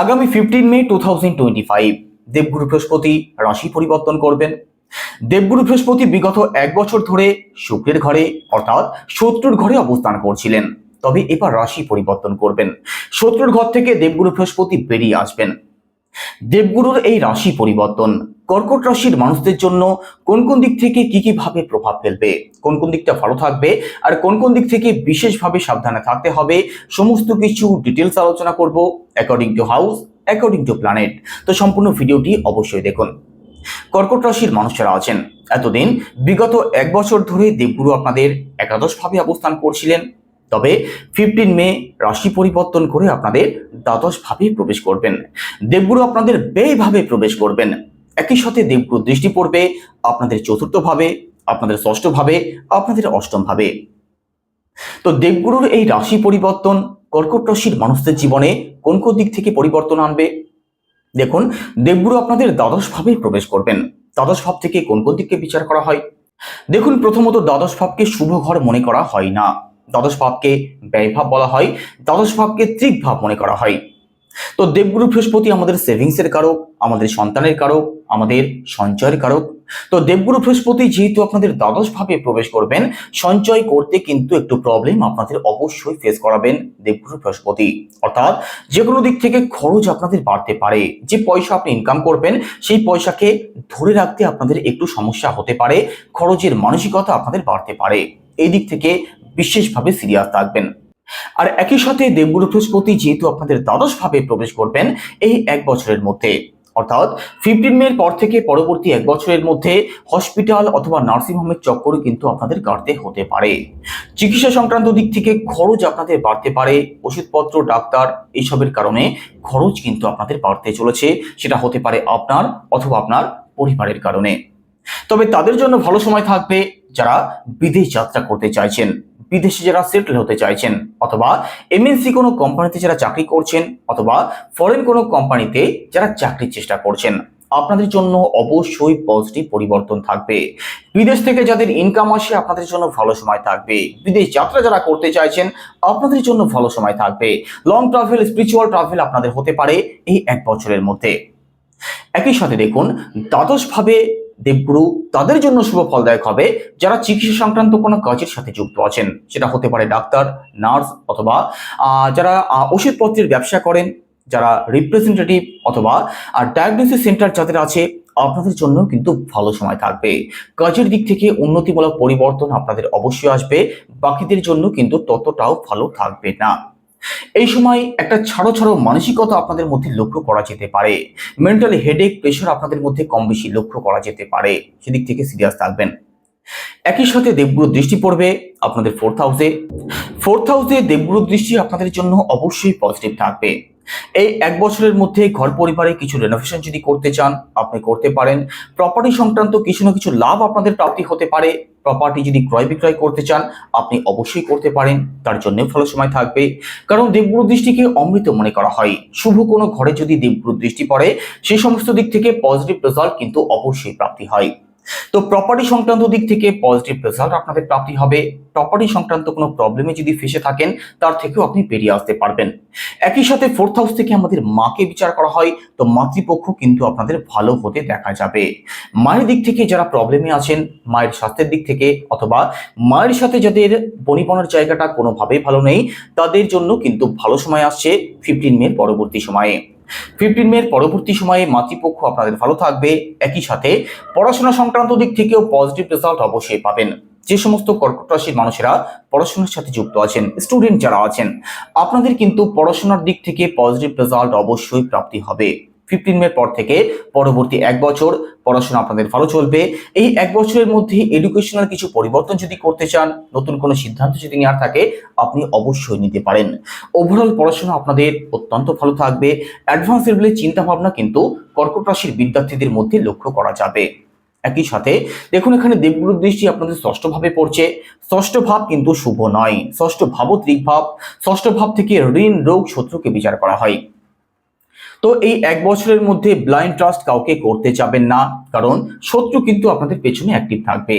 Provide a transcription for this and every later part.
আগামী 15 মে 2025 দেবগুরু বৃহস্পতি রাশি পরিবর্তন করবেন। দেবগুরু বৃহস্পতি বিগত এক বছর ধরে শুক্রের ঘরে অর্থাৎ শত্রুর ঘরে অবস্থান করছিলেন, তবে এবার রাশি পরিবর্তন করবেন। শত্রুর ঘর থেকে দেবগুরু বৃহস্পতি বেরিয়ে আসবেন। দেবগুরুর এই রাশি পরিবর্তন কর্কট রাশির মানুষদের জন্য কোন কোন দিক থেকে কি ভাবে প্রভাব ফেলবে, কোন কোন দিকটা ভালো থাকবে আর কোন কোন দিক থেকে বিশেষভাবে সাবধানে থাকতে হবে, সমস্ত কিছু ডিটেলস আলোচনা করব according to house, according to planet. তো সম্পূর্ণ ভিডিওটি অবশ্যই দেখুন। কর্কট রাশির মানুষেরা আছেন, এতদিন বিগত এক বছর ধরে দেবগুরু আপনাদের একাদশ ভাবে অবস্থান করছিলেন, তবে 15 মে রাশি পরিবর্তন করে আপনাদের দ্বাদশ ভাবে প্রবেশ করবেন। দেবগুরু আপনাদের ব্যয়ভাবে প্রবেশ করবেন। একই সাথে দেবগুরু দৃষ্টি পড়বে আপনাদের চতুর্থ ভাবে, আপনাদের ষষ্ঠ ভাবে, আপনাদের অষ্টম ভাবে। তো দেবগুরুর এই রাশি পরিবর্তন কর্কট রাশির মানুষদের জীবনে কোন কোন দিক থেকে পরিবর্তন আনবে দেখুন। দেবগুরু আপনাদের দ্বাদশ ভাবে প্রবেশ করবেন। দ্বাদশ ভাব থেকে কোন কোন দিককে বিচার করা হয় দেখুন। প্রথমত দ্বাদশ ভাবকে শুভ ঘর মনে করা হয় না, দ্বাদশ ভাবকে ব্যয়ভাব বলা হয়, দ্বাদশ ভাবকে ত্রিক ভাব মনে করা হয়। তো দেবগুরু বৃহস্পতি আমাদের সেভিংসের কারক, আমাদের সন্তানের কারক, আমাদের সঞ্চয়ের কারক। তো দেবগুরু বৃহস্পতি যেহেতু আপনাদের দ্বাদশ ভাবে প্রবেশ করবেন, সঞ্চয় করতে কিন্তু একটু প্রবলেম আপনাদের অবশ্যই ফেস করাবেন দেবগুরু বৃহস্পতি। অর্থাৎ যে কোনো দিক থেকে খরচ আপনাদের বাড়তে পারে। যে পয়সা আপনি ইনকাম করবেন সেই পয়সাকে ধরে রাখতে আপনাদের একটু সমস্যা হতে পারে, খরচের মানসিকতা আপনাদের বাড়তে পারে। এই দিক থেকে বিশেষভাবে সিরিয়াস থাকবেন। আর একই সাথে দেবগুরু বৃহস্পতি যেহেতু আপনাদের দ্বাদশ ভাবে প্রবেশ করবেন এই এক বছরের মধ্যে, অর্থাৎ 15 মে পর থেকে পরবর্তী এক বছরের মধ্যে হসপিটাল অথবা নার্সিং হোমের চক্করে কিন্তু আপনাদের কাটতে হতে পারে। চিকিৎসা সংক্রান্ত দিক থেকে খরচ আপনাদের বাড়তে পারে। ওষুধপত্র, ডাক্তার এইসবের কারণে খরচ কিন্তু আপনাদের বাড়তে চলেছে। সেটা হতে পারে আপনার অথবা আপনার পরিবারের কারণে। তবে তাদের জন্য ভালো সময় থাকবে যারা বিদেশ যাত্রা করতে চাইছেন, বিদেশে যারা সেটেল হতে চাইছেন, অথবা এমএনসি কোনো কোম্পানিতে যারা চাকরি করছেন, অথবা ফরেন কোনো কোম্পানিতে যারা চাকরির চেষ্টা করছেন। আপনাদের জন্য অবশ্যই পজিটিভ পরিবর্তন থাকবে। বিদেশ থেকে যাদের ইনকাম আসে আপনাদের জন্য ভালো সময় থাকবে। বিদেশ যাত্রা যারা করতে চাইছেন আপনাদের জন্য ভালো সময় থাকবে। লং ট্রাভেল, স্পিরিচুয়াল ট্রাভেল আপনাদের হতে পারে এই এক বছরের মধ্যে। একই সাথে দেখুন, দ্বাদশ ভাবে দেবগুরু তাদের জন্য শুভ ফলদায়ক হবে যারা চিকিৎসা সংক্রান্ত কোনো কাজের সাথে যুক্ত আছেন। সেটা হতে পারে ডাক্তার, নার্স, অথবা যারা ওষুধপত্রের ব্যবসা করেন, যারা রিপ্রেজেন্টেটিভ অথবা ডায়াগনোসিস সেন্টার যাদের আছে, আপনাদের জন্য কিন্তু ভালো সময় থাকবে। কাজের দিক থেকে উন্নতিমূলক পরিবর্তন আপনাদের অবশ্যই আসবে। বাকিদের জন্য কিন্তু ততটাও ভালো থাকবে না। এই সময় একটা ছাড়ো ছাড়ো মানসিকতা আপনাদের মধ্যে লক্ষ্য করা যেতে পারে। মেন্টালি হেডেক, প্রেশার আপনাদের মধ্যে কম বেশি লক্ষ্য করা যেতে পারে। সেদিক থেকে সিরিয়াস থাকবেন। একই সাথে দেবগুরু দৃষ্টি পড়বে আপনাদের ফোর্থ হাউসে দেবগুরুর দৃষ্টি আপনাদের জন্য অবশ্যই পজিটিভ থাকবে। এই এক বছরের মধ্যে ঘর পরিবারে কিছু রেনোভেশন যদি করতে চান আপনি করতে পারেন। প্রপার্টি সংক্রান্ত কিছু না কিছু লাভ আপনাদের প্রাপ্তি হতে পারে। প্রপার্টি যদি ক্রয় বিক্রয় করতে চান আপনি অবশ্যই করতে পারেন, তার জন্য ভালো সময় থাকবে। কারণ দেবগুরু দৃষ্টিকে অমৃত মনে করা হয়। শুভ কোনো ঘরে যদি দেবগুরু দৃষ্টি পড়ে সেই সমস্ত দিক থেকে পজিটিভ রেজাল্ট কিন্তু অবশ্যই প্রাপ্তি হয়। তো প্রপার্টি সংক্রান্ত দিক থেকে পজিটিভ রেজাল্ট আপনাদের প্রাপ্তি হবে। প্রপার্টি সংক্রান্ত কোনো প্রবলেমে যদি ফেসে থাকেন তার থেকেও আপনি বেরিয়ে আসতে পারবেন। একই সাথে ফোর্থ হাউস থেকে আমাদের মাকে বিচার করা হয়, তো মাতৃপক্ষ কিন্তু আপনাদের ভালো হতে দেখা যাবে। মায়ের দিক থেকে যারা প্রবলেমে আছেন, মায়ের স্বাস্থ্যের দিক থেকে অথবা মায়ের সাথে যাদের বনিবনার জায়গাটা কোনোভাবেই ভালো নেই, তাদের জন্য কিন্তু ভালো সময় আসছে 15 মে পরবর্তী সময়ে। 15 মে পরবর্তী সময়ে মাতৃপক্ষ আপনাদের ভালো থাকবে। একই সাথে পড়াশোনা সংক্রান্ত দিক থেকেও পজিটিভ রেজাল্ট অবশ্যই পাবেন। যে সমস্ত কর্কট রাশির মানুষেরা পড়াশোনার সাথে যুক্ত আছেন, স্টুডেন্ট যারা আছেন, আপনাদের কিন্তু পড়াশোনার দিক থেকে পজিটিভ রেজাল্ট অবশ্যই প্রাপ্তি হবে। 15 মে পর থেকে পরবর্তী এক বছর পড়াশোনা আপনাদের ভালো চলবে। এই এক বছরের মধ্যে এডুকেশনাল কিছু পরিবর্তন যদি করতে চান, নতুন কোনো সিদ্ধান্ত যদি নেওয়ার থাকে আপনি অবশ্যই নিতে পারেন। ওভারঅল পড়াশোনা আপনাদের অত্যন্ত ভালো থাকবে। অ্যাডভান্স লেভেলের চিন্তা ভাবনা কিন্তু কর্কট রাশির বিদ্যার্থীদের মধ্যে লক্ষ্য করা যাবে। একই সাথে দেখুন, এখানে দেবগুরুর দৃষ্টি আপনাদের ষষ্ঠ ভাবে পড়ছে। ষষ্ঠ ভাব কিন্তু শুভ নয়, ষষ্ঠ ভাব ত্রিক ভাব। ষষ্ঠ ভাব থেকে ঋণ, রোগ, শত্রুকে বিচার করা হয়। তো এই এক বছরের মধ্যে ব্লাইন্ড ট্রাস্ট কাউকে করতে যাবেন না, কারণ শত্রু কিন্তু আপনাদের পেছনে অ্যাক্টিভ থাকবে।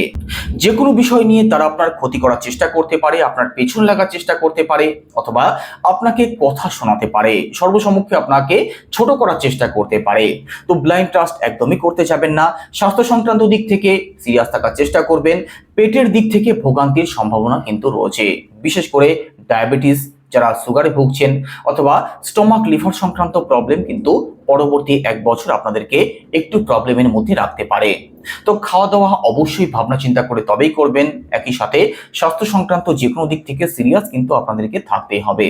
যে কোনো বিষয় নিয়ে তারা আপনার ক্ষতি করার চেষ্টা করতে পারে, আপনার পেছন লাগার চেষ্টা করতে পারে, অথবা আপনাকে কথা শোনাতে পারে, সর্বসম্মুখে আপনাকে ছোট করার চেষ্টা করতে পারে। তো ব্লাইন্ড ট্রাস্ট একদমই করতে যাবেন না। স্বাস্থ্য সংক্রান্ত দিক থেকে সিরিয়াস থাকার চেষ্টা করবেন। পেটের দিক থেকে ভোগান্তির সম্ভাবনা কিন্তু রয়েছে, বিশেষ করে ডায়াবেটিস, যারা সুগারে ভুগছেন, অথবা স্টোমাক লিভার সংক্রান্ত প্রবলেম কিন্তু পরবর্তী এক বছর আপনাদেরকে একটু প্রবলেমের মধ্যে রাখতে পারে। তো খাওয়া দাওয়া অবশ্যই ভাবনা চিন্তা করে তবেই করবেন। একই সাথে স্বাস্থ্য সংক্রান্ত যে কোনো দিক থেকে সিরিয়াস কিন্তু আপনাদেরকে থাকতেই হবে।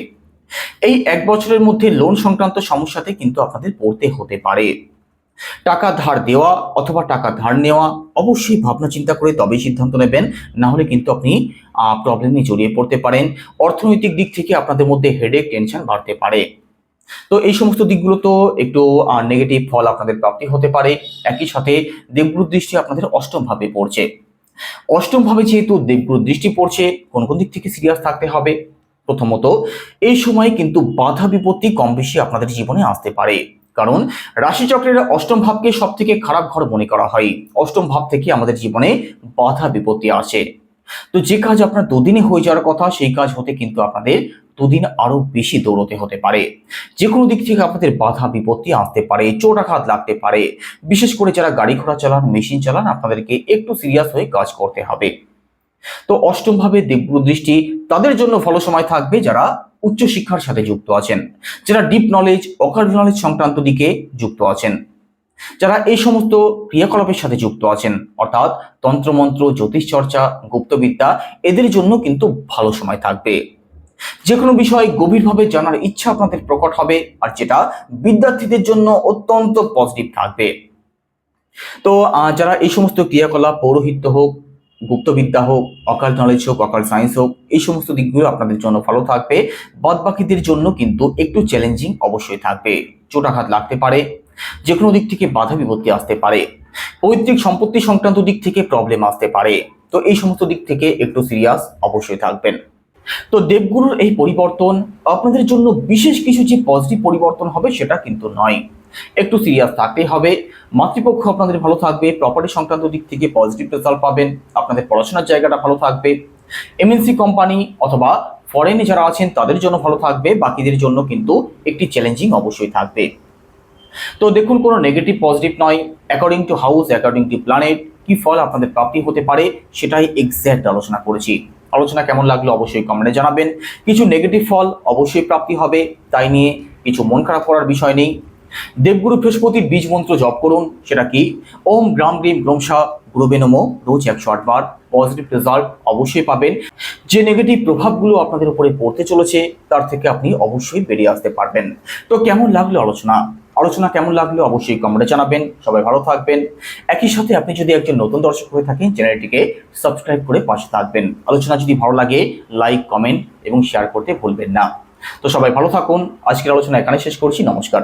এই এক বছরের মধ্যে লোন সংক্রান্ত সমস্যাতে কিন্তু আপনাদের পড়তে হতে পারে। টাকা ধার দেওয়া অথবা টাকা ধার নেওয়া অবশ্যই ভাবনা চিন্তা করে তবেই সিদ্ধান্ত নেবেন, না হলে কিন্তু আপনি প্রবলেমে জড়িয়ে পড়তে পারেন। অর্থনৈতিক দিক থেকে আপনাদের মধ্যে হেডেক, টেনশন বাড়তে পারে। তো এই সমস্ত দিকগুলো তো একটু নেগেটিভ ফল আপনাদের প্রাপ্তি হতে পারে। একই সাথে দেবগুরুর দৃষ্টি আপনাদের অষ্টম ভাবে পড়ছে। অষ্টম ভাবে যেহেতু দেবগুরুর দৃষ্টি পড়ছে, কোন কোন দিক থেকে সিরিয়াস থাকতে হবে? প্রথমত, এই সময় কিন্তু বাধা বিপত্তি কম বেশি আপনাদের জীবনে আসতে পারে, কারণ রাশিচক্রের অষ্টম ভাবকে সব থেকে খারাপ ঘর মনে করা হয়। অষ্টম ভাব থেকে আমাদের জীবনে বাধা বিপত্তি আসে। তো যে কাজ আপনার দুদিনে হয়ে যাওয়ার কথা, সেই কাজ হতে কিন্তু আপনাদের দুদিন আরো বেশি দৌড়তে হতে পারে। যে কোনো দিক থেকে আপনাদের বাধা বিপত্তি আসতে পারে, চোটাঘাত লাগতে পারে। বিশেষ করে যারা গাড়ি ঘোড়া চালান, মেশিন চালান, আপনাদেরকে একটু সিরিয়াস হয়ে কাজ করতে হবে। তো অষ্টম ভাবে দেবগুরু দৃষ্টি তাদের জন্য ভালো সময় থাকবে যারা উচ্চশিক্ষার সাথে যুক্ত আছেন, যারা ডিপ নলেজ, অকাল্ট নলেজ সংক্রান্ত দিকে যুক্ত আছেন, যারা এই সমস্ত ক্রিয়াকলাপের সাথে যুক্ত আছেন, অর্থাৎ তন্ত্রমন্ত্র, জ্যোতিষ চর্চা, গুপ্তবিদ্যা, এদের জন্য কিন্তু ভালো সময় থাকবে। যে কোনো বিষয় গভীরভাবে জানার ইচ্ছা আপনাদের প্রকট হবে, আর যেটা বিদ্যার্থীদের জন্য অত্যন্ত পজিটিভ থাকবে। তো যারা এই সমস্ত ক্রিয়াকলাপ, পৌরোহিত্য হোক, গুপ্তবিদ্যা হোক, অকাল্ট নলেজ হোক, অকাল্ট সায়েন্স হোক, এই সমস্ত দিকগুলো আপনাদের জন্য ভালো থাকবে। বাদ বাকিদের জন্য কিন্তু একটু চ্যালেঞ্জিং অবশ্যই থাকবে। চোটাঘাত লাগতে পারে, যে কোনো দিক থেকে বাধা বিপত্তি আসতে পারে, পৈতৃক সম্পত্তি সংক্রান্ত দিক থেকে প্রবলেম আসতে পারে। তো এই সমস্ত দিক থেকে একটু সিরিয়াস অবশ্যই থাকবেন। তো দেবগুরুর এই পরিবর্তন আপনাদের জন্য বিশেষ কিছু যে পজিটিভ পরিবর্তন হবে সেটা কিন্তু নয়। একটু সিরিয়াস থাকতেই হবে। মাতৃপক্ষ আপনাদের ভালো থাকবে, প্রপার্টি সংক্রান্ত দিক থেকে পজিটিভ রেজাল্ট পাবেন, আপনাদের পড়াশোনার জায়গাটা ভালো থাকবে। এমএনসি কোম্পানি অথবা ফরেনে যারা আছেন তাদের জন্য ভালো থাকবে, বাকিদের জন্য কিন্তু একটি চ্যালেঞ্জিং অবশ্যই থাকবে। তো দেখুন, কোনো নেগেটিভ পজিটিভ নয়, according to house, according to planet কি ফল আপনাদের প্রাপ্তি হতে পারে সেটাই এক্স্যাক্ট আলোচনা করেছি। আলোচনা কেমন লাগলো অবশ্যই কমেন্টে জানাবেন। কিছু নেগেটিভ ফল অবশ্যই প্রাপ্তি হবে, তাই নিয়ে কিছু মন খারাপ করার বিষয় নেই। দেবগুরু বৃহস্পতির বীজ মন্ত্র জপ করুন, সেটা কি ওম গ্রাম গ্রিম গ্রমশা গুরুবে নমঃ, রোজ 108 বার। পজিটিভ রেজাল্ট অবশ্যই পাবেন। যে নেগেটিভ প্রভাবগুলো আপনাদের উপরে পড়তে চলেছে তার থেকে আপনি অবশ্যই বেরিয়ে আসতে পারবেন। তো কেমন লাগলো আলোচনা কেমন লাগলো অবশ্যই কমেন্টে জানাবেন। সবাই ভালো থাকবেন। একই সাথে আপনি যদি একজন নতুন দর্শক হয়ে থাকেন, চ্যানেলটিকে সাবস্ক্রাইব করে পাশে থাকবেন। আলোচনা যদি ভালো লাগে লাইক, কমেন্ট এবং শেয়ার করতে ভুলবেন না। তো সবাই ভালো থাকুন। আজকের আলোচনা এখানে শেষ করছি। নমস্কার।